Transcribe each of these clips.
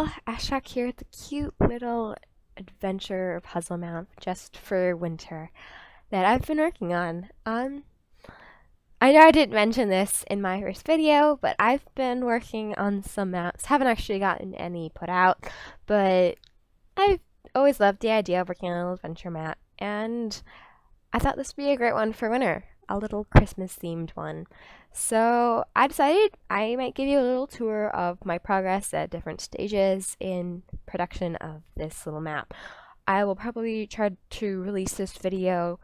y'all, Ashok here with a cute little adventure puzzle map just for winter that I've been working on. I know I didn't mention this in my first video, but I've been working on some maps. Haven't actually gotten any put out, but I've always loved the idea of working on a little adventure map, and I thought this would be a great one for winter, a little Christmas themed one. So I decided I might give you a little tour of my progress at different stages in production of this little map. I will probably try to release this video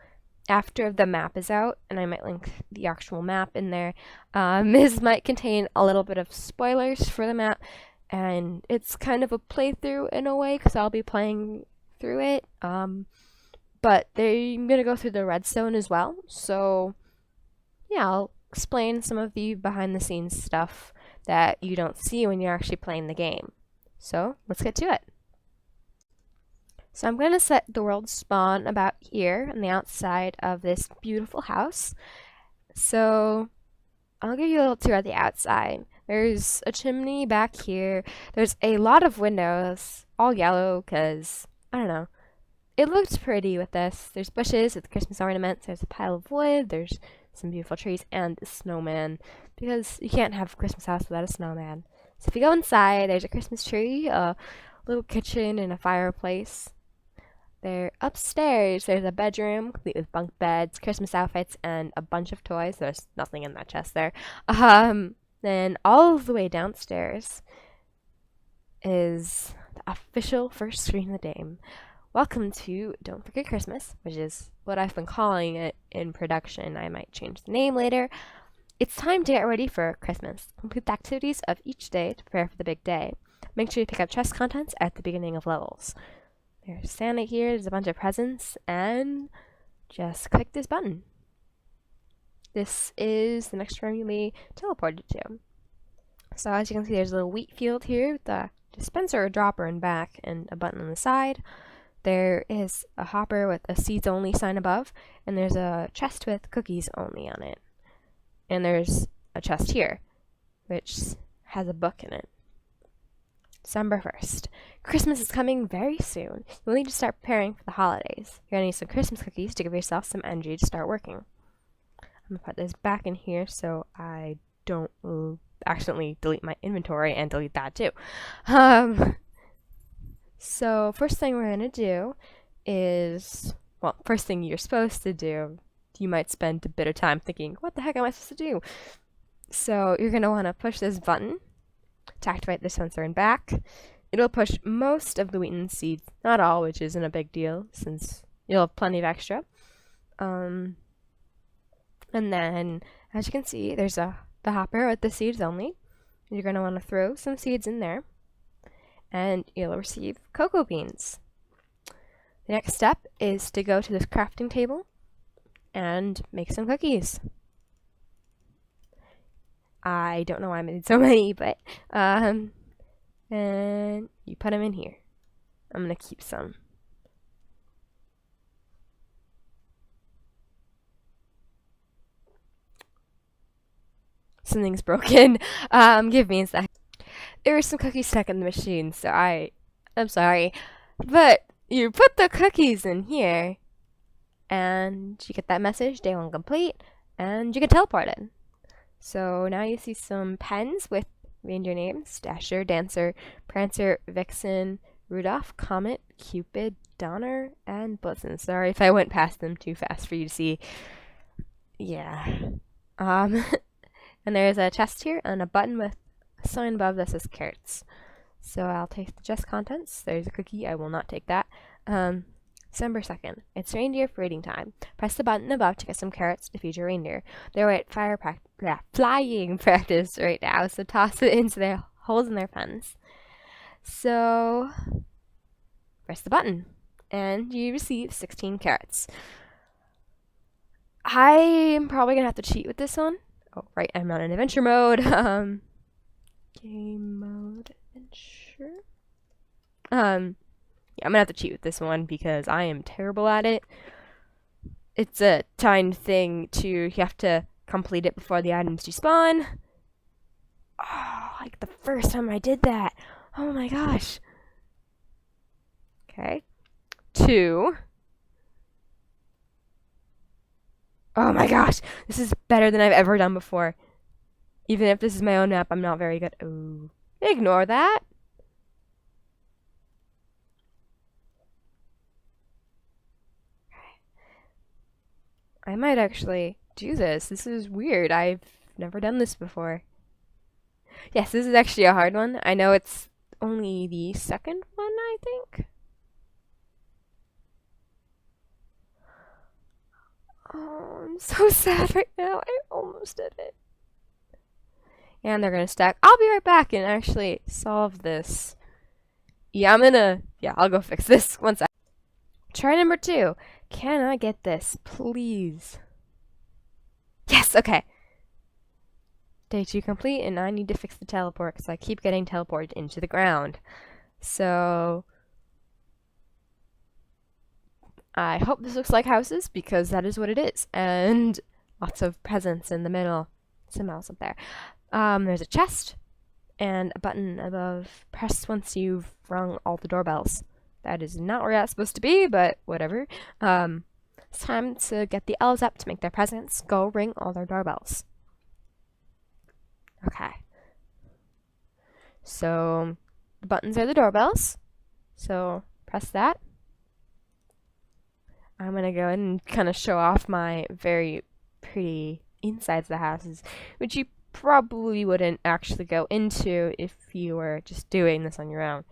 after the map is out, and I might link the actual map in there. This might contain a little bit of spoilers for the map, and it's kind of a playthrough in a way because I'll be playing through it. But I'm going to go through the redstone as well, so yeah, I'll explain some of the behind the scenes stuff that you don't see when you're actually playing the game. So let's get to it. So I'm going to set the world spawn about here on the outside of this beautiful house. So I'll give you a little tour of the outside. There's a chimney back here. There's a lot of windows, all yellow because, I don't know, it looked pretty with this. There's bushes with Christmas ornaments. There's a pile of wood. There's some beautiful trees and a snowman because you can't have a Christmas house without a snowman. So if you go inside, there's a Christmas tree, a little kitchen, and a fireplace. There upstairs, there's a bedroom complete with bunk beds, Christmas outfits, and a bunch of toys. There's nothing in that chest there. Then all the way downstairs is the official first screen of the game. Welcome to Don't Forget Christmas, which is what I've been calling it in production. I might change the name later. It's time to get ready for Christmas. Complete the activities of each day to prepare for the big day. Make sure you pick up chest contents at the beginning of levels. There's Santa here, there's a bunch of presents, and just click this button. This is the next room you'll be teleported to. So as you can see, there's a little wheat field here with a dispenser or dropper in back and a button on the side. There is a hopper with a seeds only sign above, and there's a chest with cookies only on it. And there's a chest here, which has a book in it. December 1st. Christmas is coming very soon. You'll need to start preparing for the holidays. You're going to need some Christmas cookies to give yourself some energy to start working. I'm going to put this back in here so I don't accidentally delete my inventory and delete that too. So first thing we're going to do is, well, first thing you're supposed to do, you might spend a bit of time thinking, what the heck am I supposed to do? So you're going to want to push this button to activate the sensor in back. It'll push most of the wheat and seeds, not all, which isn't a big deal since you'll have plenty of extra. And then, as you can see, there's the hopper with the seeds only. You're going to want to throw some seeds in there, and you'll receive cocoa beans. The next step is to go to this crafting table and make some cookies. I don't know why I made so many, but and you put them in here. I'm gonna keep some. Something's broken. Give me a sec. There were some cookies stuck in the machine, so I'm sorry, but you put the cookies in here, and you get that message, day 1 complete, and you get teleported. So now you see some pens with reindeer names: Dasher, Dancer, Prancer, Vixen, Rudolph, Comet, Cupid, Donner, and Blitzen. Sorry if I went past them too fast for you to see. Yeah. And there's a chest here and a button with a sign above that says carrots. So I'll take the chest contents. There's a cookie. I will not take that. December 2nd. It's reindeer feeding time. Press the button above to get some carrots to feed your reindeer. They're at flying practice right now, so toss it into their holes in their pens. So press the button, and you receive 16 carrots. I'm probably gonna have to cheat with this one. Oh, right, I'm not in adventure mode. Game mode adventure. Yeah, I'm gonna have to cheat with this one because I am terrible at it. It's a timed thing you have to complete it before the items despawn. Oh, like the first time I did that. Oh my gosh. Okay. 2. Oh my gosh. This is better than I've ever done before. Even if this is my own map, I'm not very good. Ooh. Ignore that. I might actually do this. This is weird. I've never done this before. Yes, this is actually a hard one. I know it's only the second one, I think. Oh, I'm so sad right now. I almost did it. And they're gonna stack. I'll be right back and actually solve this. Yeah, I'll go fix this once. Try number 2. Can I get this, please? Yes, okay. Day 2 complete, and I need to fix the teleport because I keep getting teleported into the ground. So I hope this looks like houses because that is what it is. And lots of presents in the middle. Some else up there. There's a chest and a button above. Press once you've rung all the doorbells. That is not where that's supposed to be, but whatever. It's time to get the elves up to make their presents. Go ring all their doorbells. Okay. So the buttons are the doorbells. So press that. I'm gonna go and kind of show off my very pretty insides of the houses, which you probably wouldn't actually go into if you were just doing this on your own.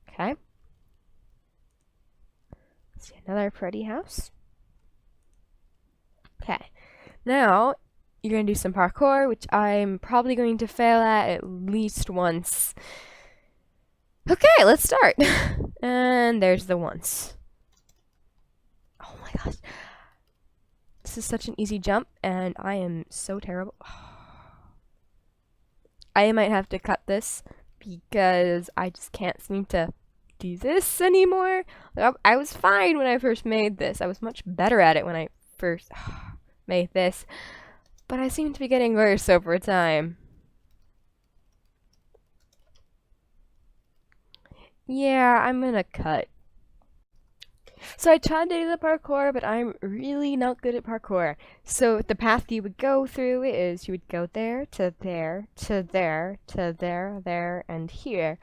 Okay. See another pretty house. Okay. Now you're gonna do some parkour, which I'm probably going to fail at least once. Okay, let's start. And there's the once. Oh my gosh. This is such an easy jump, and I am so terrible. I might have to cut this because I just can't seem to do this anymore. I was fine when I first made this. I was much better at it when I first made this. But I seem to be getting worse over time. Yeah, I'm gonna cut. So I tried to do the parkour, but I'm really not good at parkour. So the path you would go through is you would go there, to there, to there, to there, there, and here.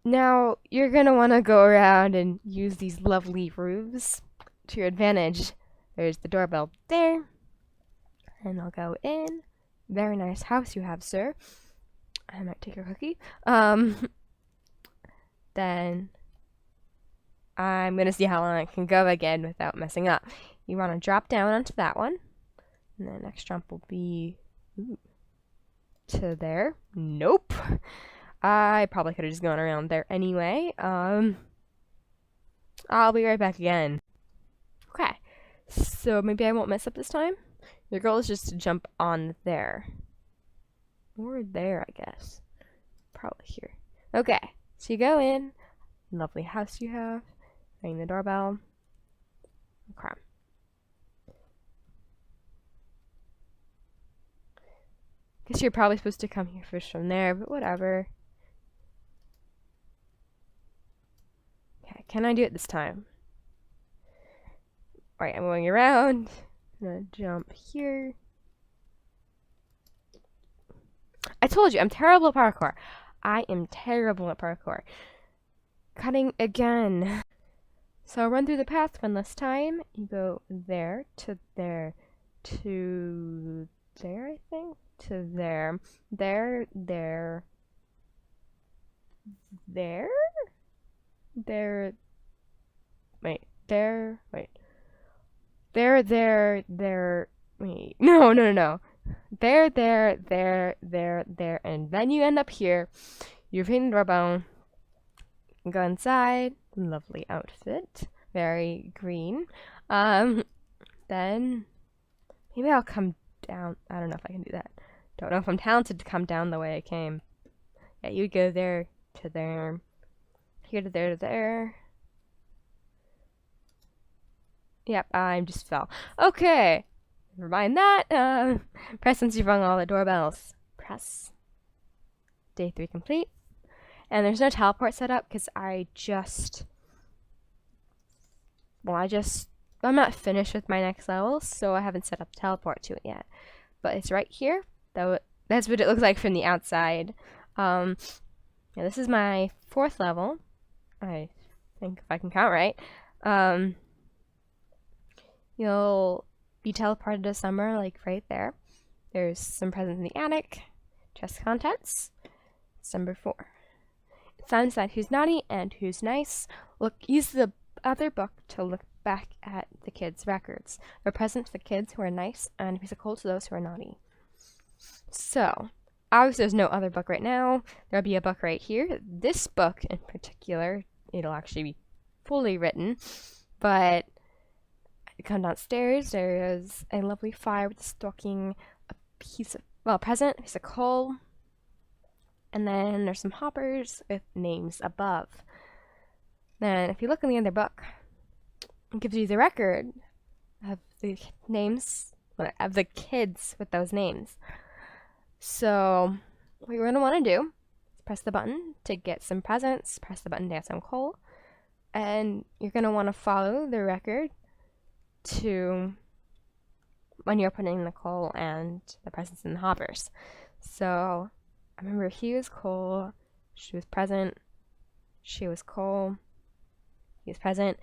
Now, you're gonna want to go around and use these lovely roofs to your advantage. There's the doorbell there. And I'll go in. Very nice house you have, sir. I might take your cookie. Then I'm gonna see how long I can go again without messing up. You want to drop down onto that one. And the next jump will be to there. Nope. I probably could have just gone around there anyway. I'll be right back again. Okay. So maybe I won't mess up this time. Your goal is just to jump on there. Or there, I guess. Probably here. Okay. So you go in. Lovely house you have. Ring the doorbell. Okay. Guess you're probably supposed to come here first from there, but whatever. Okay, can I do it this time? Alright, I'm going around. I'm gonna jump here. I told you, I'm terrible at parkour. I am terrible at parkour. Cutting again. So I'll run through the path one last time. You go there, to there, to there, I think? To there. There, there. There? There. Wait. There. Wait. There, there, there. Wait. No, no, no, no. There, there, there, there, there. And then you end up here. You're feeling the doorbell. Go inside. Lovely outfit. Very green. Then maybe I'll come down. I don't know if I can do that. Don't know if I'm talented to come down the way I came. Yeah, you go there to there. Here to there to there. Yep, I just fell. Okay. Never mind that. Press once you've rung all the doorbells. Press. day 3 complete. And there's no teleport set up because I'm not finished with my next level, so I haven't set up teleport to it yet. But it's right here. That's what it looks like from the outside. Yeah, this is my 4th level. I think if I can count right. You'll be teleported to somewhere like right there. There's some presents in the attic, chest contents. It's number 4. It signs that who's naughty and who's nice. Use the other book to look back at the kids' records. They're present to the kids who are nice and a piece of coal to those who are naughty. So, obviously there's no other book right now. There'll be a book right here. This book in particular, it'll actually be fully written, but come downstairs, there is a lovely fire with stocking, a present, a piece of coal, and then there's some hoppers with names above. Then if you look in the other book, it gives you the record of the names of the kids with those names. So what you're going to want to do is press the button to get some presents, press the button to get some coal, and you're going to want to follow the record to when you're putting the coal and the presents in the hoppers. So I remember he was coal, she was present, she was coal, he was present.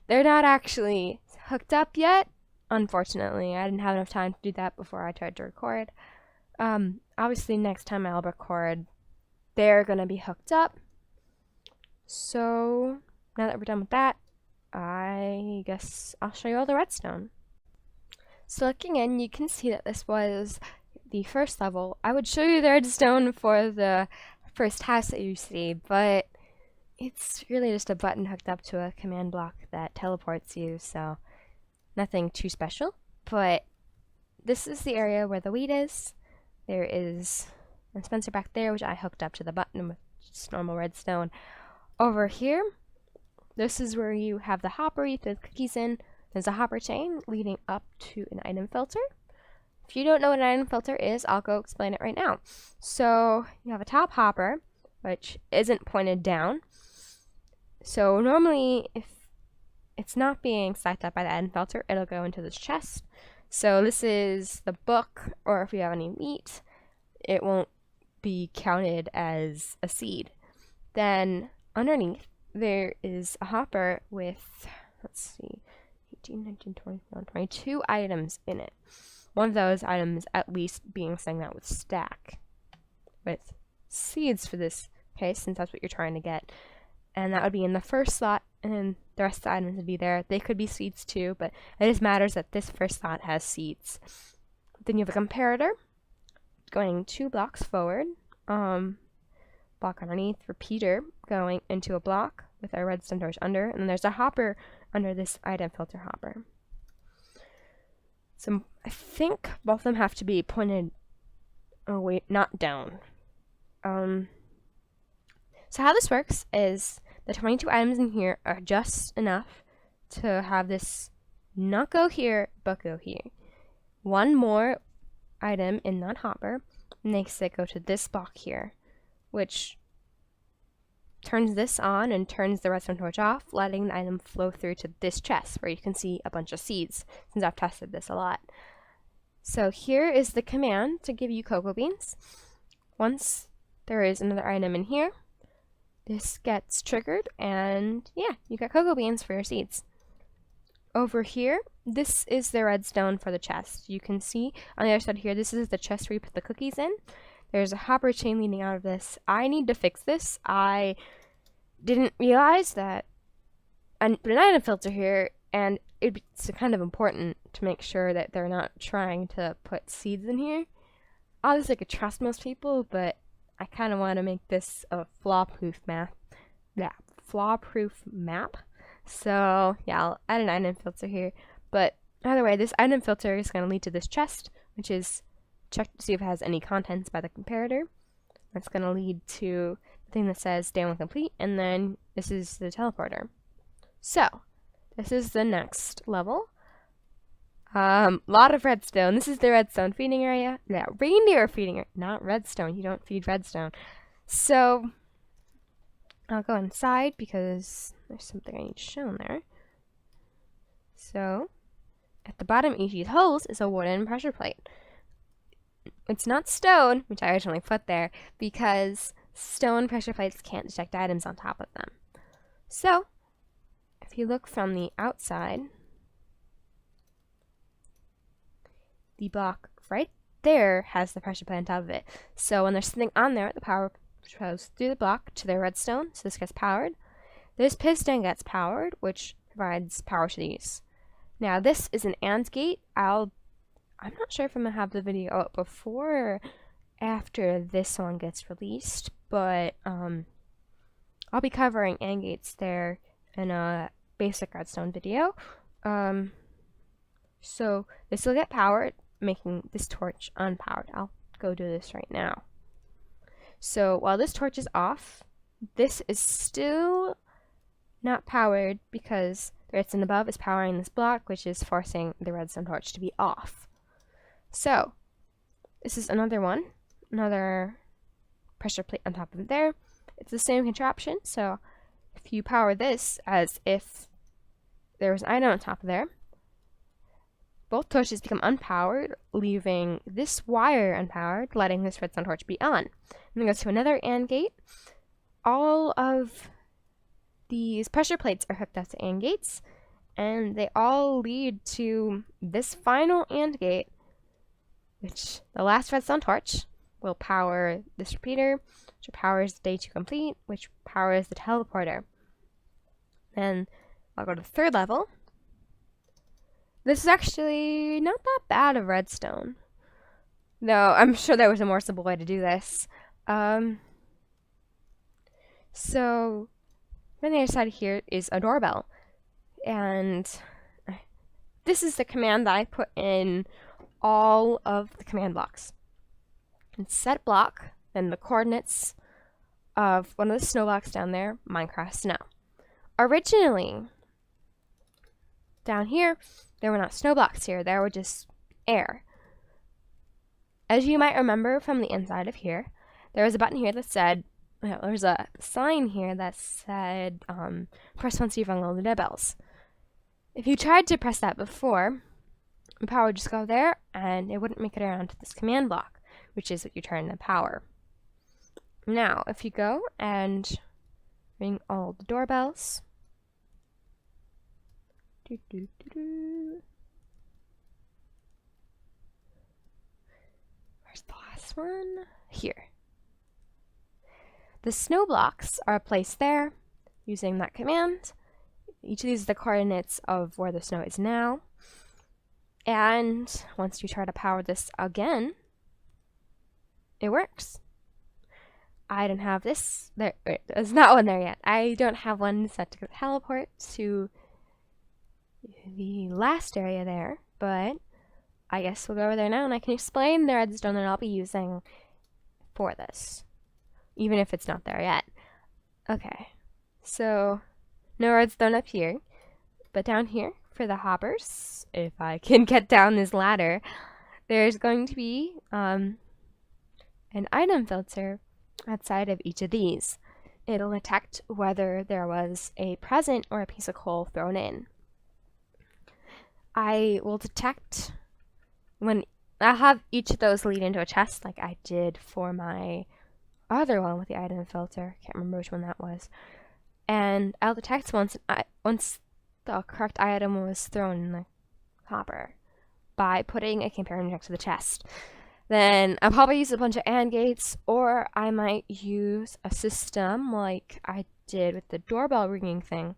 They're not actually hooked up yet, unfortunately. I didn't have enough time to do that before I tried to record. Obviously next time I'll record, they're gonna be hooked up. So now that we're done with that, I guess I'll show you all the redstone. So looking in, you can see that this was the first level. I would show you the redstone for the first house that you see, but it's really just a button hooked up to a command block that teleports you, so nothing too special. But this is the area where the wheat is. There is a dispenser back there, which I hooked up to the button with just normal redstone. Over here, this is where you have the hopper you put cookies in. There's a hopper chain leading up to an item filter. If you don't know what an item filter is, I'll go explain it right now. So you have a top hopper, which isn't pointed down. So normally, if it's not being stacked up by the item filter, it'll go into this chest. So this is the book, or if you have any wheat, it won't be counted as a seed. Then underneath, there is a hopper with, let's see, 18, 19, 20, 21, 22 items in it. One of those items at least being something that would stack with seeds for this case, since that's what you're trying to get. And that would be in the first slot, and then the rest of the items would be there. They could be seeds too, but it just matters that this first slot has seeds. Then you have a comparator going 2 blocks forward. Block underneath, repeater going into a block with our redstone doors under, and then there's a hopper under this item filter hopper. So I think both of them have to be pointed, oh wait, not down. So how this works is the 22 items in here are just enough to have this not go here, but go here. One more item in that hopper makes it go to this block here, which turns this on and turns the redstone torch off, letting the item flow through to this chest where you can see a bunch of seeds, since I've tested this a lot. So here is the command to give you cocoa beans. Once there is another item in here, this gets triggered, and yeah, you got cocoa beans for your seeds. Over here, this is the redstone for the chest. You can see on the other side here, this is the chest where you put the cookies in. There's a hopper chain leading out of this. I need to fix this. I didn't realize that I put an item filter here, and it's kind of important to make sure that they're not trying to put seeds in here. Obviously, I could trust most people, but I kind of want to make this a flaw-proof map. Yeah, flaw-proof map. So yeah, I'll add an item filter here. But either way, this item filter is going to lead to this chest, which is check to see if it has any contents by the comparator. That's going to lead to the thing that says day 1 complete, and then this is the teleporter. So this is the next level. Lot of redstone. This is the redstone feeding area. Yeah, reindeer feeding area, not redstone. You don't feed redstone. So I'll go inside because there's something I need to show in there. So at the bottom of each of these holes is a wooden pressure plate. It's not stone, which I originally put there, because stone pressure plates can't detect items on top of them. So if you look from the outside, the block right there has the pressure plate on top of it. So when there's something on there, the power goes through the block to the redstone, so this gets powered. This piston gets powered, which provides power to these. Now this is an AND gate. I'm not sure if I'm gonna have the video up before or after this one gets released, but I'll be covering AND gates there in a basic redstone video. So this will get powered, making this torch unpowered. I'll go do this right now. So while this torch is off, this is still not powered because the redstone above is powering this block, which is forcing the redstone torch to be off. So this is another one, another pressure plate on top of there. It's the same contraption, so if you power this as if there was an item on top of there, both torches become unpowered, leaving this wire unpowered, letting this redstone torch be on. And then goes to another AND gate. All of these pressure plates are hooked up to AND gates, and they all lead to this final AND gate, which the last redstone torch will power this repeater, which powers day 2 complete, which powers the teleporter. Then I'll go to the third level. This is actually not that bad of redstone. No, I'm sure there was a more simple way to do this. So on the other side here is a doorbell. And this is the command that I put in all of the command blocks. It's set block, then the coordinates of one of the snow blocks down there, Minecraft Snow. Originally, down here, there were not snow blocks here, there were just air. As you might remember from the inside of here, there was a button here that said, there's a sign here that said, press once you've unloaded the doorbells. If you tried to press that before, the power would just go there, and it wouldn't make it around to this command block, which is what you turn the power. Now, if you go and ring all the doorbells, where's the last one? Here. The snow blocks are placed there using that command. Each of these is the coordinates of where the snow is now. And once you try to power this again, it works. I don't have this. There's not one there yet. I don't have one set to teleport to the last area there, but I guess we'll go over there now and I can explain the redstone that I'll be using for this, even if it's not there yet. Okay, so no redstone up here, but down here for the hoppers, if I can get down this ladder, there's going to be an item filter outside of each of these. It'll detect whether there was a present or a piece of coal thrown in. I will detect when I'll have each of those lead into a chest like I did for my other one with the item filter. Can't remember which one that was. And I'll detect once the correct item was thrown in the hopper by putting a companion next to the chest. Then I'll probably use a bunch of AND gates, or I might use a system like I did with the doorbell ringing thing,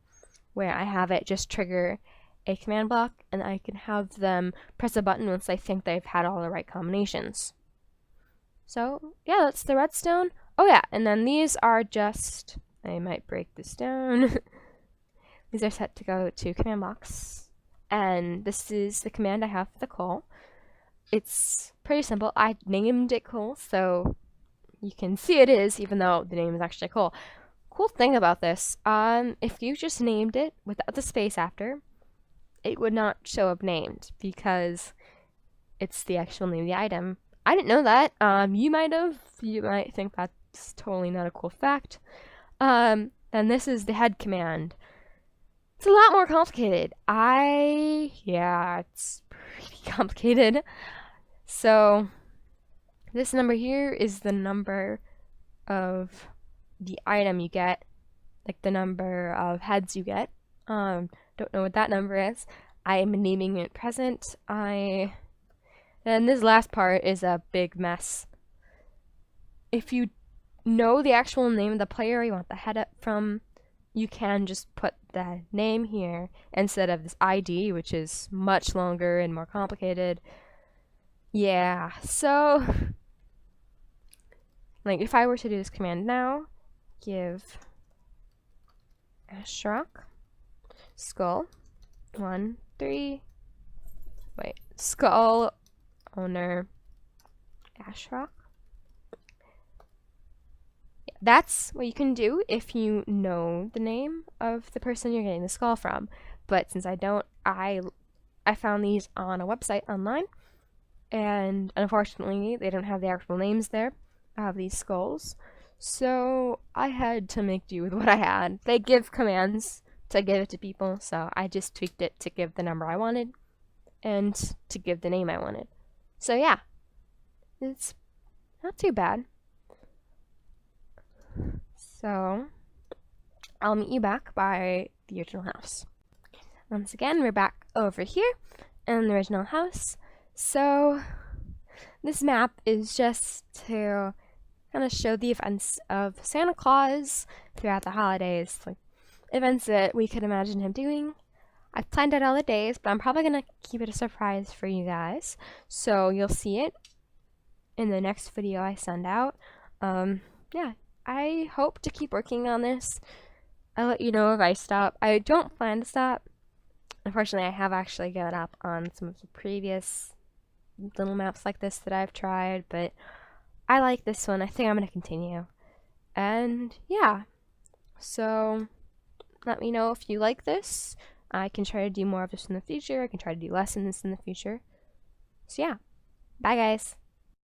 where I have it just trigger a command block and I can have them press a button once I think they've had all the right combinations. So yeah, that's the redstone. Oh yeah, and then these are just, I might break this down. These are set to go to command blocks, and this is the command I have for the coal. It's pretty simple. I named it coal, so you can see it is, even though the name is actually coal. Cool thing about this, if you just named it without the space after, it would not show up named because it's the actual name of the item. I didn't know that. You might think that's It's totally not a cool fact. Then this is the head command. It's a lot more complicated. Yeah, it's pretty complicated. So this number here is the number of the item you get, like the number of heads you get. Don't know what that number is. I am naming it present. And this last part is a big mess. If you know the actual name of the player you want the head up from, you can just put the name here instead of this ID, which is much longer and more complicated. Yeah, so like if I were to do this command now, give Ashrok skull skull owner Ashrok. Yeah, that's what you can do if you know the name of the person you're getting the skull from. But since I don't, I found these on a website online, and unfortunately they don't have the actual names there of these skulls. So I had to make do with what I had. They give commands to give it to people, so I just tweaked it to give the number I wanted and to give the name I wanted. So yeah, it's not too bad. So I'll meet you back by the original house. Once again, we're back over here in the original house. So this map is just to kind of show the events of Santa Claus throughout the holidays, like events that we could imagine him doing. I've planned out all the days, but I'm probably going to keep it a surprise for you guys. So you'll see it in the next video I send out. Yeah, I hope to keep working on this. I'll let you know if I stop. I don't plan to stop. Unfortunately, I have actually given up on some of the previous little maps like this that I've tried, but I like this one. I think I'm going to continue. And yeah, so let me know if you like this. I can try to do more of this in the future. I can try to do lessons in the future. So yeah, bye guys.